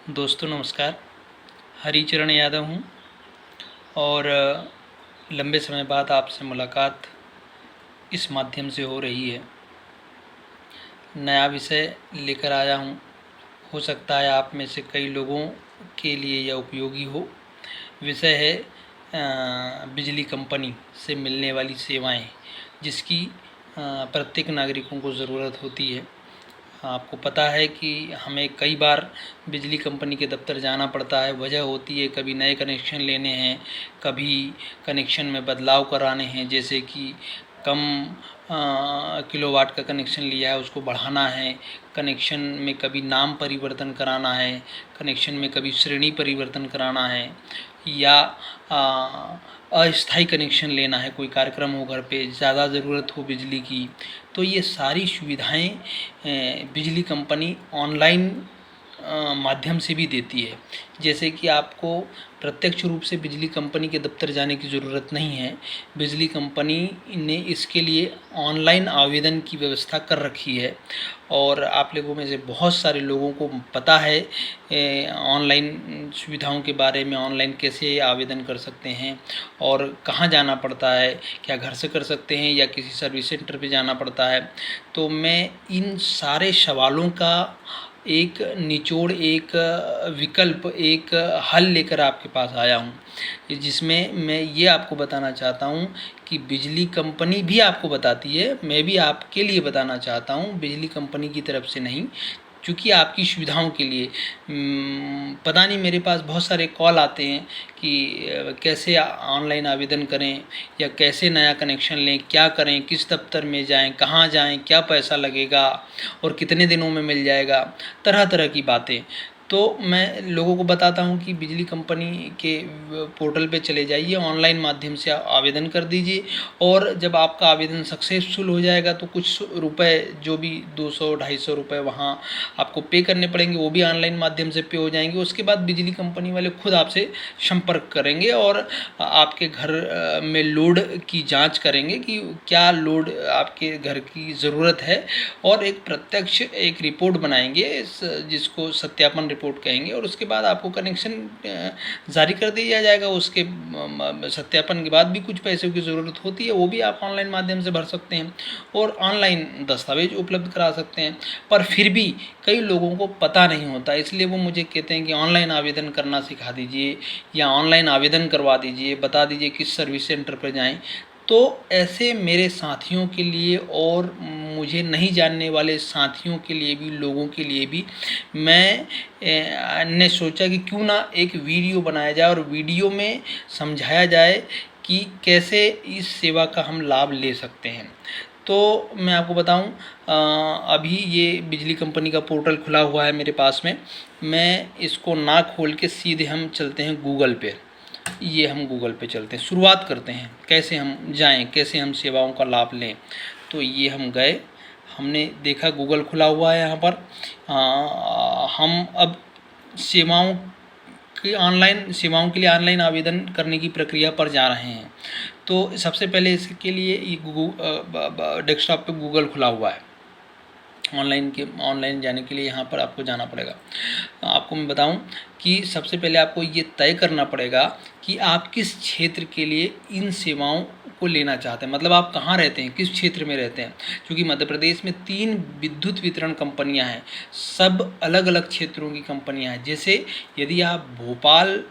दोस्तों नमस्कार। हरिचरण यादव हूँ और लंबे समय बाद आपसे मुलाकात इस माध्यम से हो रही है। नया विषय लेकर आया हूँ। हो सकता है आप में से कई लोगों के लिए यह उपयोगी हो। विषय है बिजली कंपनी से मिलने वाली सेवाएं, जिसकी प्रत्येक नागरिकों को ज़रूरत होती है। आपको पता है कि हमें कई बार बिजली कंपनी के दफ्तर जाना पड़ता है। वजह होती है कभी नए कनेक्शन लेने हैं, कभी कनेक्शन में बदलाव कराने हैं, जैसे कि कम किलोवाट का कनेक्शन लिया है उसको बढ़ाना है, कनेक्शन में कभी नाम परिवर्तन कराना है, कनेक्शन में कभी श्रेणी परिवर्तन कराना है, या अस्थायी कनेक्शन लेना है, कोई कार्यक्रम हो घर पे, ज़्यादा ज़रूरत हो बिजली की। तो ये सारी सुविधाएं बिजली कंपनी ऑनलाइन माध्यम से भी देती है। जैसे कि आपको प्रत्यक्ष रूप से बिजली कंपनी के दफ्तर जाने की ज़रूरत नहीं है। बिजली कंपनी ने इसके लिए ऑनलाइन आवेदन की व्यवस्था कर रखी है और आप लोगों में से बहुत सारे लोगों को पता है ऑनलाइन सुविधाओं के बारे में, ऑनलाइन कैसे आवेदन कर सकते हैं और कहाँ जाना पड़ता है, क्या घर से कर सकते हैं या किसी सर्विस सेंटर पे जाना पड़ता है। तो मैं इन सारे सवालों का एक निचोड़, एक विकल्प, एक हल लेकर आपके पास आया हूँ, जिसमें मैं ये आपको बताना चाहता हूँ कि बिजली कंपनी भी आपको बताती है, मैं भी आपके लिए बताना चाहता हूँ, बिजली कंपनी की तरफ से नहीं, क्योंकि आपकी सुविधाओं के लिए। पता नहीं, मेरे पास बहुत सारे कॉल आते हैं कि कैसे ऑनलाइन आवेदन करें या कैसे नया कनेक्शन लें, क्या करें, किस दफ्तर में जाएं, कहाँ जाएं, क्या पैसा लगेगा और कितने दिनों में मिल जाएगा, तरह तरह की बातें। तो मैं लोगों को बताता हूं कि बिजली कंपनी के पोर्टल पे चले जाइए, ऑनलाइन माध्यम से आवेदन कर दीजिए और जब आपका आवेदन सक्सेसफुल हो जाएगा तो कुछ रुपए, जो भी 200-250 रुपये वहाँ आपको पे करने पड़ेंगे, वो भी ऑनलाइन माध्यम से पे हो जाएंगे। उसके बाद बिजली कंपनी वाले खुद आपसे संपर्क करेंगे और आपके घर में लोड की जांच करेंगे कि क्या लोड आपके घर की ज़रूरत है, और एक प्रत्यक्ष एक रिपोर्ट बनाएंगे जिसको सत्यापन रिपोर्ट कहेंगे, और उसके बाद आपको कनेक्शन जारी कर दिया जाएगा। उसके सत्यापन के बाद भी कुछ पैसों की ज़रूरत होती है, वो भी आप ऑनलाइन माध्यम से भर सकते हैं और ऑनलाइन दस्तावेज उपलब्ध करा सकते हैं। पर फिर भी कई लोगों को पता नहीं होता, इसलिए वो मुझे कहते हैं कि ऑनलाइन आवेदन करना सिखा दीजिए या ऑनलाइन आवेदन करवा दीजिए, बता दीजिए किस सर्विस सेंटर पर जाएं। तो ऐसे मेरे साथियों के लिए और मुझे नहीं जानने वाले साथियों के लिए भी, लोगों के लिए भी मैं ने सोचा कि क्यों ना एक वीडियो बनाया जाए और वीडियो में समझाया जाए कि कैसे इस सेवा का हम लाभ ले सकते हैं। तो मैं आपको बताऊं, अभी ये बिजली कंपनी का पोर्टल खुला हुआ है मेरे पास में। मैं इसको ना खोल के सीधे हम चलते हैं गूगल पे। ये हम गूगल पे चलते हैं, शुरुआत करते हैं कैसे हम जाएं, कैसे हम सेवाओं का लाभ लें। तो ये हम गए, हमने देखा गूगल खुला हुआ है यहाँ पर। हम अब सेवाओं सेवाओं के लिए ऑनलाइन आवेदन करने की प्रक्रिया पर जा रहे हैं। तो सबसे पहले इसके लिए ये डेस्कटॉप पे गूगल खुला हुआ है। ऑनलाइन जाने के लिए यहाँ पर आपको जाना पड़ेगा। आपको मैं बताऊं कि सबसे पहले आपको ये तय करना पड़ेगा कि आप किस क्षेत्र के लिए इन सेवाओं को लेना चाहते हैं, मतलब आप कहाँ रहते हैं, किस क्षेत्र में रहते हैं। क्योंकि मध्य प्रदेश में 3 विद्युत वितरण कंपनियां हैं, सब अलग अलग क्षेत्रों की कंपनियां हैं। जैसे यदि आप भोपाल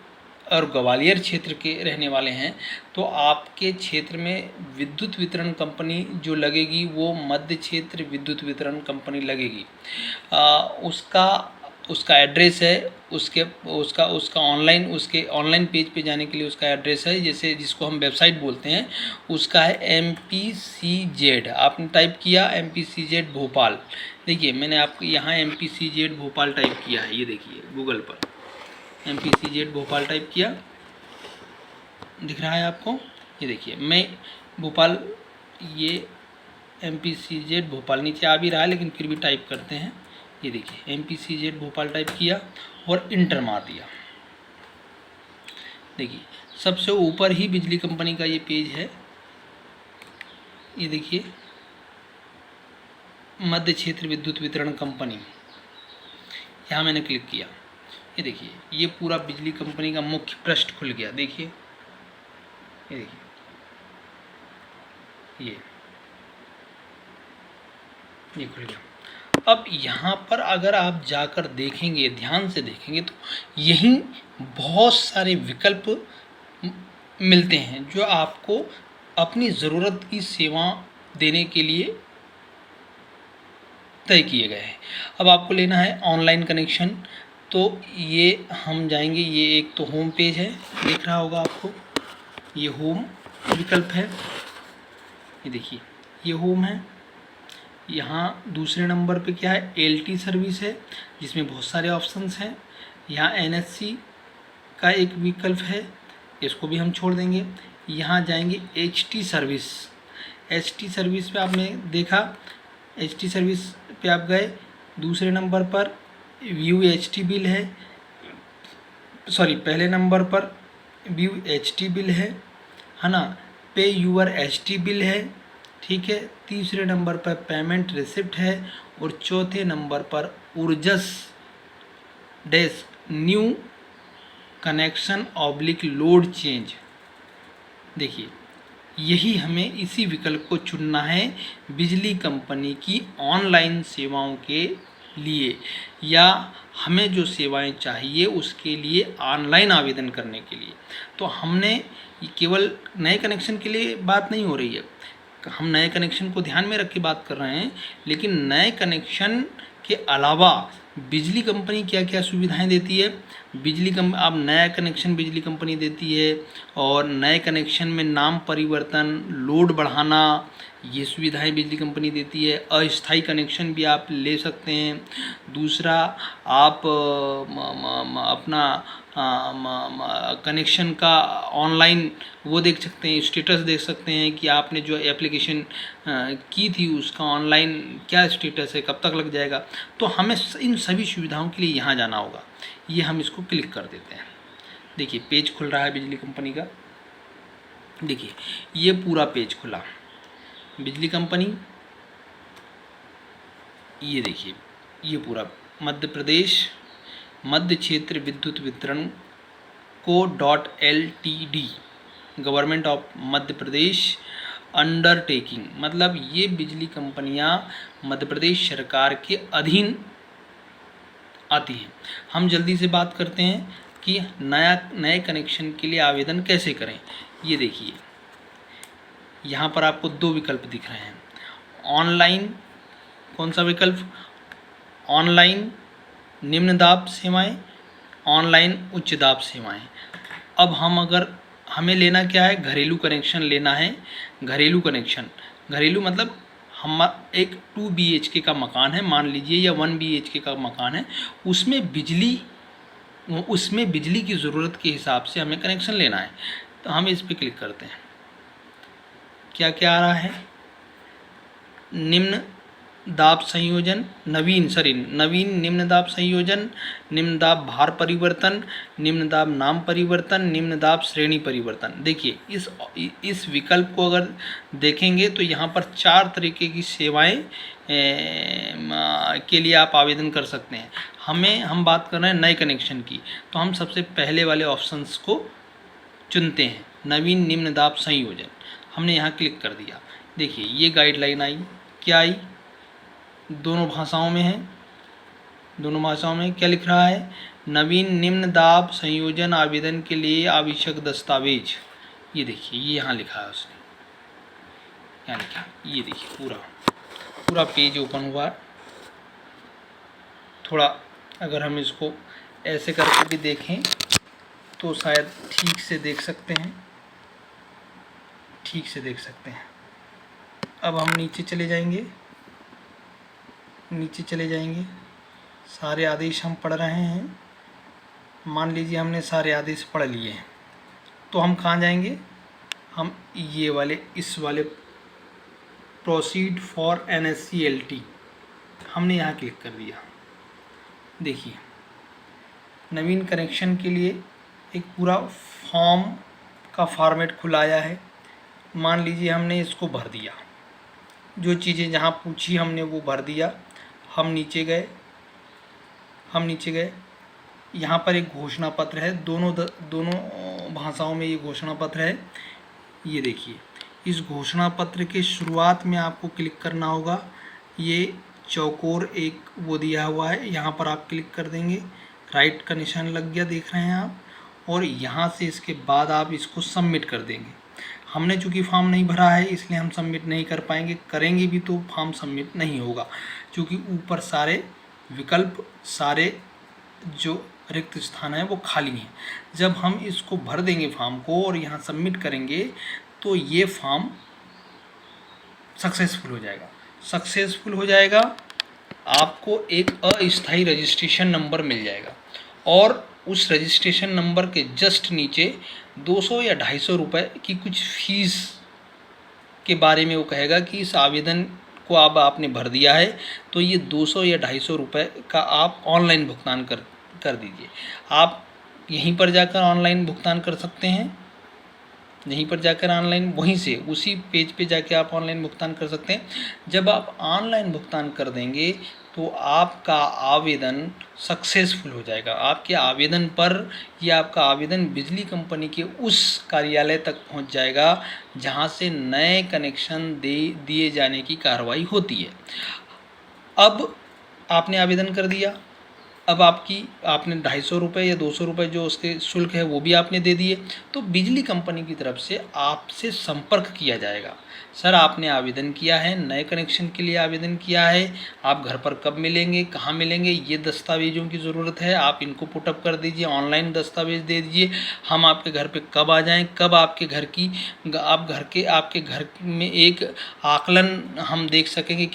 और ग्वालियर क्षेत्र के रहने वाले हैं तो आपके क्षेत्र में विद्युत वितरण कंपनी जो लगेगी वो मध्य क्षेत्र विद्युत वितरण कंपनी लगेगी। उसका एड्रेस है, उसका ऑनलाइन पेज पे जाने के लिए उसका एड्रेस है, जैसे जिसको हम वेबसाइट बोलते हैं, उसका है MPCZ। आपने टाइप किया MPCZ भोपाल, देखिए मैंने आपको यहाँ MPCZ भोपाल टाइप किया है, ये देखिए गूगल पर MPCZ भोपाल टाइप किया, दिख रहा है आपको। ये देखिए मैं भोपाल, ये MPCZ भोपाल नीचे आ भी रहा है लेकिन फिर भी टाइप करते हैं। ये देखिए MPCZ भोपाल टाइप किया और इंटर मार दिया। देखिए सबसे ऊपर ही बिजली कंपनी का ये पेज है, ये देखिए मध्य क्षेत्र विद्युत वितरण कंपनी, यहाँ मैंने क्लिक किया। ये देखिए, ये पूरा बिजली कंपनी का मुख्य पृष्ठ खुल गया। देखिए, ये देखिए, ये खुल गया। अब यहाँ पर अगर आप जाकर देखेंगे, ध्यान से देखेंगे, तो यहीं बहुत सारे विकल्प मिलते हैं जो आपको अपनी ज़रूरत की सेवा देने के लिए तय किए गए हैं। अब आपको लेना है ऑनलाइन कनेक्शन, तो ये हम जाएंगे, ये एक तो होम पेज है, दिख रहा होगा आपको, ये होम विकल्प है, ये देखिए, ये होम है। यहाँ दूसरे नंबर पे क्या है, एलटी सर्विस है, जिसमें बहुत सारे ऑप्शंस हैं। यहाँ एनएससी का एक विकल्प है, इसको भी हम छोड़ देंगे। यहाँ जाएंगे एचटी सर्विस। एचटी सर्विस पे आपने देखा, एचटी सर्विस पे आप गए, दूसरे नंबर पर व्यू एचटी बिल है, सॉरी पहले नंबर पर व्यू एचटी बिल है ना, पे यूअर एचटी बिल है, ठीक है। तीसरे नंबर पर पेमेंट रिसिप्ट है, और चौथे नंबर पर ऊर्जस dash new connection oblique load change. देखिए, यही हमें इसी विकल्प को चुनना है बिजली कंपनी की ऑनलाइन सेवाओं के लिए, या हमें जो सेवाएं चाहिए उसके लिए ऑनलाइन आवेदन करने के लिए। तो हमने केवल नए कनेक्शन के लिए बात नहीं हो रही है, हम नए कनेक्शन को ध्यान में रख के बात कर रहे हैं, लेकिन नए कनेक्शन के अलावा बिजली कंपनी क्या क्या सुविधाएं देती है। अब नया कनेक्शन बिजली कंपनी देती है, और नए कनेक्शन में नाम परिवर्तन, लोड बढ़ाना, ये सुविधाएं बिजली कंपनी देती है। अस्थायी कनेक्शन भी आप ले सकते हैं। दूसरा, आप अपना कनेक्शन का ऑनलाइन वो देख सकते हैं, स्टेटस देख सकते हैं कि आपने जो एप्लीकेशन की थी उसका ऑनलाइन क्या स्टेटस है, कब तक लग जाएगा। तो हमें इन सभी सुविधाओं के लिए यहाँ जाना होगा। ये हम इसको क्लिक कर देते हैं। देखिए, पेज खुल रहा है बिजली कंपनी का। देखिए, ये पूरा पेज खुला, बिजली कंपनी, ये देखिए, ये पूरा मध्य प्रदेश मध्य क्षेत्र विद्युत वितरण को .ltd government of Madhya Pradesh undertaking, मतलब ये बिजली कंपनियां मध्य प्रदेश सरकार के अधीन आती हैं। हम जल्दी से बात करते हैं कि नए कनेक्शन के लिए आवेदन कैसे करें। ये देखिए, यहाँ पर आपको दो विकल्प दिख रहे हैं। ऑनलाइन, कौन सा विकल्प, ऑनलाइन निम्न दाब सेवाएं, ऑनलाइन उच्च दाब सेवाएं। अब हमें लेना क्या है, घरेलू कनेक्शन लेना है। घरेलू कनेक्शन, घरेलू मतलब हम एक 2 BHK का मकान है मान लीजिए, या 1 BHK का मकान है, उसमें बिजली की ज़रूरत के हिसाब से हमें कनेक्शन लेना है। तो हम इस पर क्लिक करते हैं। क्या क्या आ रहा है, निम्न दाब संयोजन, नवीन निम्न दाब संयोजन, निम्न दाब भार परिवर्तन, निम्न दाब नाम परिवर्तन, निम्न दाब श्रेणी परिवर्तन। देखिए, इस विकल्प को अगर देखेंगे तो यहाँ पर 4 तरीके की सेवाएं के लिए आप आवेदन कर सकते हैं। हम बात कर रहे हैं नए कनेक्शन की, तो हम सबसे पहले वाले ऑप्शंस को चुनते हैं, नवीन निम्न दाब संयोजन। हमने यहाँ क्लिक कर दिया। देखिए, ये गाइडलाइन आई, क्या आई, दोनों भाषाओं में है। दोनों भाषाओं में क्या लिख रहा है, नवीन निम्न दाब संयोजन आवेदन के लिए आवश्यक दस्तावेज। ये देखिए, ये यहाँ लिखा है उसने, यहाँ लिखा, ये देखिए पूरा पेज ओपन हुआ। थोड़ा अगर हम इसको ऐसे करके भी देखें तो शायद ठीक से देख सकते हैं, ठीक से देख सकते हैं। अब हम नीचे चले जाएंगे, सारे आदेश हम पढ़ रहे हैं। मान लीजिए हमने सारे आदेश पढ़ लिए हैं, तो हम कहाँ जाएंगे, हम ये वाले, इस वाले प्रोसीड फॉर NSCLT, हमने यहाँ क्लिक कर दिया। देखिए, नवीन कनेक्शन के लिए एक पूरा फॉर्म का फॉर्मेट खुलाया है। मान लीजिए हमने इसको भर दिया, जो चीज़ें जहाँ पूछी हमने वो भर दिया। हम नीचे गए, यहाँ पर एक घोषणा पत्र है, दोनों भाषाओं में ये घोषणा पत्र है। ये देखिए, इस घोषणा पत्र के शुरुआत में आपको क्लिक करना होगा। ये चौकोर एक वो दिया हुआ है, यहाँ पर आप क्लिक कर देंगे, राइट का निशान लग गया, देख रहे हैं आप। और यहाँ से इसके बाद आप इसको सबमिट कर देंगे। हमने चूँकि फॉर्म नहीं भरा है इसलिए हम सबमिट नहीं कर पाएंगे, करेंगे भी तो फॉर्म सबमिट नहीं होगा, क्योंकि ऊपर सारे विकल्प, सारे जो रिक्त स्थान है वो खाली हैं। जब हम इसको भर देंगे फॉर्म को और यहाँ सबमिट करेंगे तो ये फॉर्म सक्सेसफुल हो जाएगा। सक्सेसफुल हो जाएगा, आपको एक अस्थायी रजिस्ट्रेशन नंबर मिल जाएगा और उस रजिस्ट्रेशन नंबर के जस्ट नीचे 200 या 250 रुपये की कुछ फीस के बारे में वो कहेगा कि इस आवेदन को अब आपने भर दिया है तो ये 200 या 250 रुपये का आप ऑनलाइन भुगतान कर दीजिए। आप यहीं पर जाकर ऑनलाइन भुगतान कर सकते हैं, यहीं पर जाकर ऑनलाइन, वहीं से उसी पेज पे जाके आप ऑनलाइन भुगतान कर सकते हैं। जब आप ऑनलाइन भुगतान कर देंगे तो आपका आवेदन सक्सेसफुल हो जाएगा। आपके आवेदन पर या आपका आवेदन बिजली कंपनी के उस कार्यालय तक पहुंच जाएगा जहां से नए कनेक्शन दिए जाने की कार्रवाई होती है। अब आपने आवेदन कर दिया, अब आपने 250 रुपये या 200 रुपये जो उसके शुल्क है वो भी आपने दे दिए, तो बिजली कंपनी की तरफ से आपसे संपर्क किया जाएगा। सर आपने आवेदन किया है, नए कनेक्शन के लिए आवेदन किया है, आप घर पर कब मिलेंगे, कहाँ मिलेंगे, ये दस्तावेज़ों की ज़रूरत है, आप इनको पुटअप कर दीजिए, ऑनलाइन दस्तावेज़ दे दीजिए, हम आपके घर पे कब आ जाएं, कब आपके घर की आपके घर में एक आकलन हम देख सकेंगे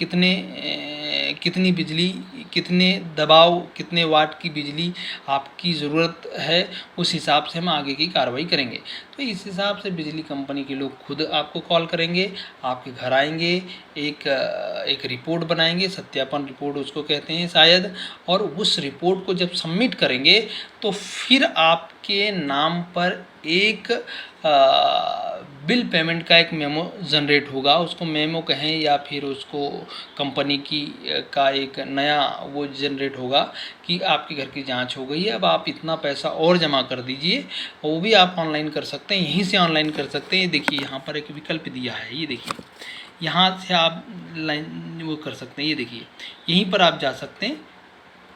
कितनी बिजली, कितने दबाव, कितने वाट की बिजली आपकी ज़रूरत है, उस हिसाब से हम आगे की कार्रवाई करेंगे। तो इस हिसाब से बिजली कंपनी के लोग खुद आपको कॉल करेंगे, आपके घर आएंगे, एक रिपोर्ट बनाएंगे, सत्यापन रिपोर्ट उसको कहते हैं शायद, और उस रिपोर्ट को जब सबमिट करेंगे तो फिर आपके नाम पर एक बिल पेमेंट का एक मेमो जनरेट होगा, उसको मेमो कहें या फिर उसको कंपनी का एक नया वो जनरेट होगा कि आपके घर की जांच हो गई है, अब आप इतना पैसा और जमा कर दीजिए। वो भी आप ऑनलाइन कर सकते हैं, यहीं से ऑनलाइन कर सकते हैं। देखिए यहाँ पर एक विकल्प दिया है, ये देखिए, यहाँ से आप लाइन वो कर सकते हैं, ये देखिए यहीं पर आप जा सकते हैं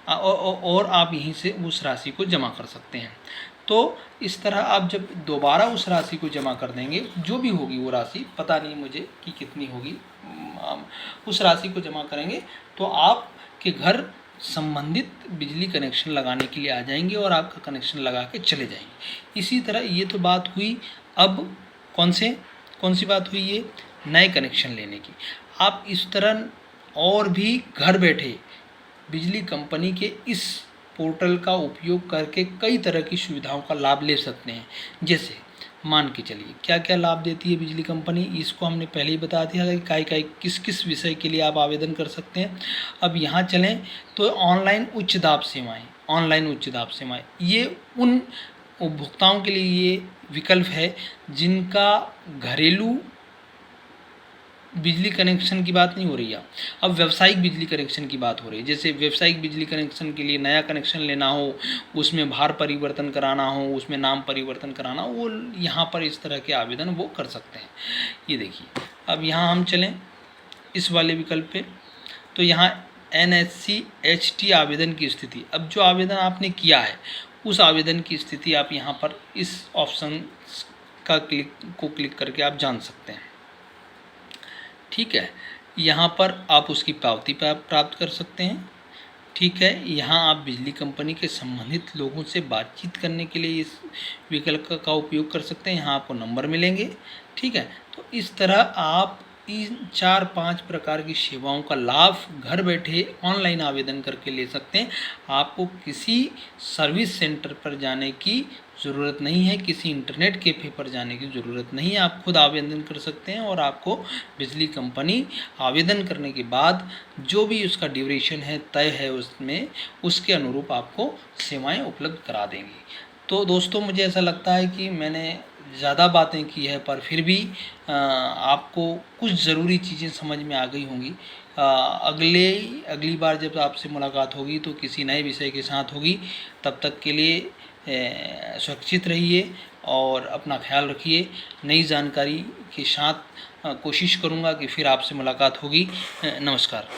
और आप यहीं से उस राशि को जमा कर सकते हैं। तो इस तरह आप जब दोबारा उस राशि को जमा कर देंगे, जो भी होगी वो राशि, पता नहीं मुझे कि कितनी होगी, उस राशि को जमा करेंगे तो आपके घर संबंधित बिजली कनेक्शन लगाने के लिए आ जाएंगे और आपका कनेक्शन लगा के चले जाएंगे। इसी तरह ये तो बात हुई, अब कौन सी बात हुई, ये नए कनेक्शन लेने की। आप इस तरह और भी घर बैठे बिजली कंपनी के इस पोर्टल का उपयोग करके कई तरह की सुविधाओं का लाभ ले सकते हैं। जैसे मान के चलिए क्या क्या लाभ देती है बिजली कंपनी, इसको हमने पहले ही बता दिया था कि किस किस विषय के लिए आप आवेदन कर सकते हैं। अब यहाँ चलें तो ऑनलाइन उच्च दाब सेवाएं, ये उन उपभोक्ताओं के लिए ये विकल्प है जिनका घरेलू बिजली कनेक्शन की बात नहीं हो रही है, अब व्यावसायिक बिजली कनेक्शन की बात हो रही है। जैसे व्यावसायिक बिजली कनेक्शन के लिए नया कनेक्शन लेना हो, उसमें भार परिवर्तन कराना हो, उसमें नाम परिवर्तन कराना हो, वो यहाँ पर इस तरह के आवेदन वो कर सकते हैं। ये देखिए, अब यहाँ हम चलें इस वाले विकल्प पे, तो यहाँ NSC/HT आवेदन की स्थिति, अब जो आवेदन आपने किया है उस आवेदन की स्थिति आप यहाँ पर इस ऑप्शन का क्लिक करके आप जान सकते हैं। ठीक है, यहाँ पर आप उसकी पावती प्राप्त कर सकते हैं। ठीक है, यहाँ आप बिजली कंपनी के संबंधित लोगों से बातचीत करने के लिए इस विकल्प का उपयोग कर सकते हैं, यहाँ आपको नंबर मिलेंगे। ठीक है, तो इस तरह आप इन 4-5 प्रकार की सेवाओं का लाभ घर बैठे ऑनलाइन आवेदन करके ले सकते हैं। आपको किसी सर्विस सेंटर पर जाने की ज़रूरत नहीं है, किसी इंटरनेट कैफ़े पर जाने की ज़रूरत नहीं है, आप खुद आवेदन कर सकते हैं और आपको बिजली कंपनी आवेदन करने के बाद जो भी उसका ड्यूरेशन है तय है उसमें, उसके अनुरूप आपको सेवाएं उपलब्ध करा देंगी। तो दोस्तों मुझे ऐसा लगता है कि मैंने ज़्यादा बातें की है, पर फिर भी आपको कुछ ज़रूरी चीज़ें समझ में आ गई होंगी। अगली बार जब आपसे मुलाकात होगी तो किसी नए विषय के साथ होगी। तब तक के लिए सुरक्षित रहिए और अपना ख्याल रखिए। नई जानकारी के साथ कोशिश करूँगा कि फिर आपसे मुलाकात होगी। नमस्कार।